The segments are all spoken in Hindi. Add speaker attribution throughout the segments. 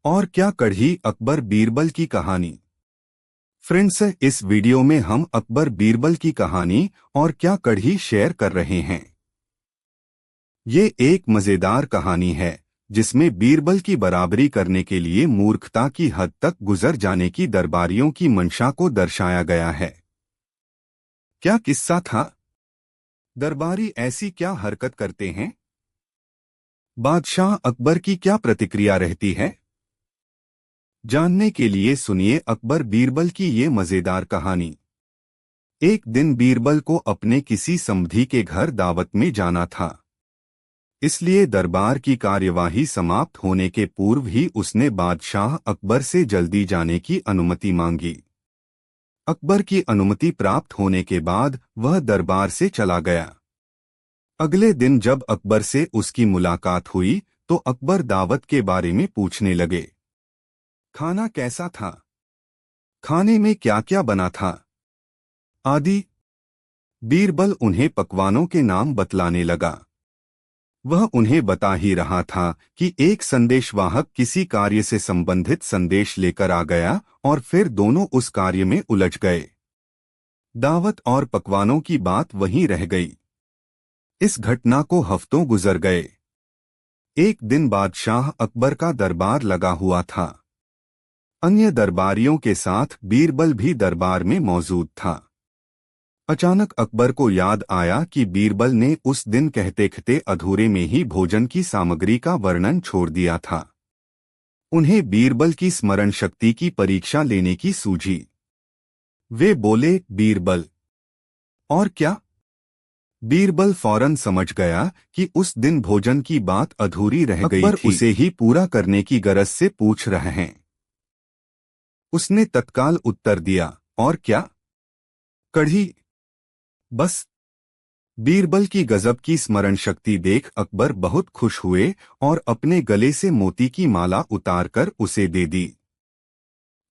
Speaker 1: और क्या कढ़ी अकबर बीरबल की कहानी। फ्रेंड्स, इस वीडियो में हम अकबर बीरबल की कहानी और क्या कढ़ी शेयर कर रहे हैं। ये एक मजेदार कहानी है जिसमें बीरबल की बराबरी करने के लिए मूर्खता की हद तक गुजर जाने की दरबारियों की मंशा को दर्शाया गया है। क्या किस्सा था? दरबारी ऐसी क्या हरकत करते हैं? बादशाह अकबर की क्या प्रतिक्रिया रहती है? जानने के लिए सुनिए अकबर बीरबल की ये मजेदार कहानी। एक दिन बीरबल को अपने किसी समधी के घर दावत में जाना था, इसलिए दरबार की कार्यवाही समाप्त होने के पूर्व ही उसने बादशाह अकबर से जल्दी जाने की अनुमति मांगी। अकबर की अनुमति प्राप्त होने के बाद वह दरबार से चला गया। अगले दिन जब अकबर से उसकी मुलाकात हुई तो अकबर दावत के बारे में पूछने लगे। खाना कैसा था? खाने में क्या क्या बना था? आदि। बीरबल उन्हें पकवानों के नाम बतलाने लगा। वह उन्हें बता ही रहा था कि एक संदेशवाहक किसी कार्य से संबंधित संदेश लेकर आ गया और फिर दोनों उस कार्य में उलझ गए। दावत और पकवानों की बात वहीं रह गई। इस घटना को हफ्तों गुजर गए। एक दिन बादशाह अकबर का दरबार लगा हुआ था। अन्य दरबारियों के साथ बीरबल भी दरबार में मौजूद था। अचानक अकबर को याद आया कि बीरबल ने उस दिन कहते कहते अधूरे में ही भोजन की सामग्री का वर्णन छोड़ दिया था। उन्हें बीरबल की स्मरण शक्ति की परीक्षा लेने की सूझी। वे बोले, बीरबल, और क्या? बीरबल फौरन समझ गया कि उस दिन भोजन की बात अधूरी रह गई थी। अकबर उसे ही पूरा करने की गरज से पूछ रहे हैं। उसने तत्काल उत्तर दिया, और क्या? कढ़ी। बस। बीरबल की गजब की स्मरण शक्ति देख अकबर बहुत खुश हुए और अपने गले से मोती की माला उतारकर उसे दे दी।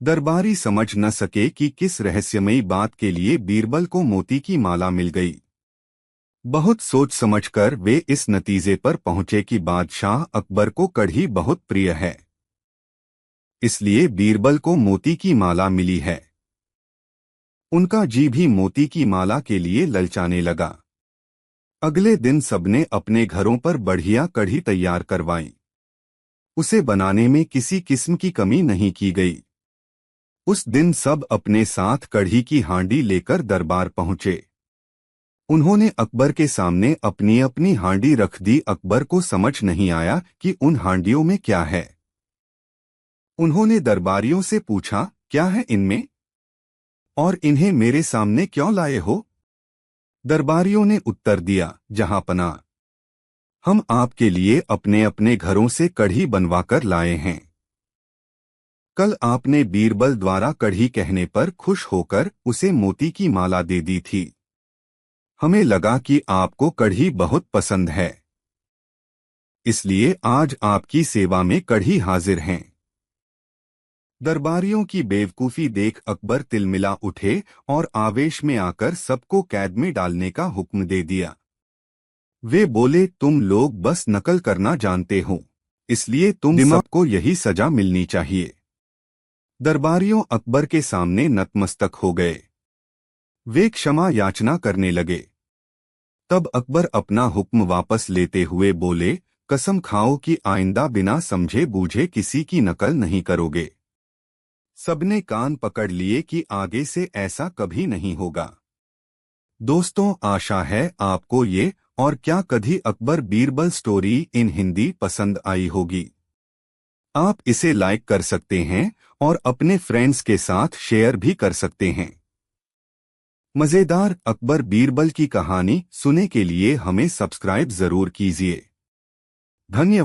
Speaker 1: दरबारी समझ न सके कि किस रहस्यमयी बात के लिए बीरबल को मोती की माला मिल गई। बहुत सोच समझकर वे इस नतीजे पर पहुंचे कि बादशाह अकबर को कढ़ी बहुत प्रिय है, इसलिए बीरबल को मोती की माला मिली है। उनका जी भी मोती की माला के लिए ललचाने लगा। अगले दिन सबने अपने घरों पर बढ़िया कढ़ी तैयार करवाई। उसे बनाने में किसी किस्म की कमी नहीं की गई। उस दिन सब अपने साथ कढ़ी की हांडी लेकर दरबार पहुंचे। उन्होंने अकबर के सामने अपनी अपनी हांडी रख दी। अकबर को समझ नहीं आया कि उन हांडियों में क्या है। उन्होंने दरबारियों से पूछा, क्या है इनमें? और इन्हें मेरे सामने क्यों लाए हो? दरबारियों ने उत्तर दिया, जहांपनाह, हम आपके लिए अपने अपने घरों से कढ़ी बनवाकर लाए हैं। कल आपने बीरबल द्वारा कढ़ी कहने पर खुश होकर उसे मोती की माला दे दी थी। हमें लगा कि आपको कढ़ी बहुत पसंद है, इसलिए आज आपकी सेवा में कढ़ी हाजिर हैं। दरबारियों की बेवकूफी देख अकबर तिलमिला उठे और आवेश में आकर सबको कैद में डालने का हुक्म दे दिया। वे बोले, तुम लोग बस नकल करना जानते हो, इसलिए तुम सबको यही सजा मिलनी चाहिए। दरबारियों अकबर के सामने नतमस्तक हो गए। वे क्षमा याचना करने लगे। तब अकबर अपना हुक्म वापस लेते हुए बोले, कसम खाओ कि आइंदा बिना समझे बूझे किसी की नकल नहीं करोगे। सबने कान पकड़ लिए कि आगे से ऐसा कभी नहीं होगा। दोस्तों, आशा है आपको ये और क्या कढ़ी अकबर बीरबल स्टोरी इन हिंदी पसंद आई होगी। आप इसे लाइक कर सकते हैं और अपने फ्रेंड्स के साथ शेयर भी कर सकते हैं। मजेदार अकबर बीरबल की कहानी सुनने के लिए हमें सब्सक्राइब जरूर कीजिए। धन्यवाद।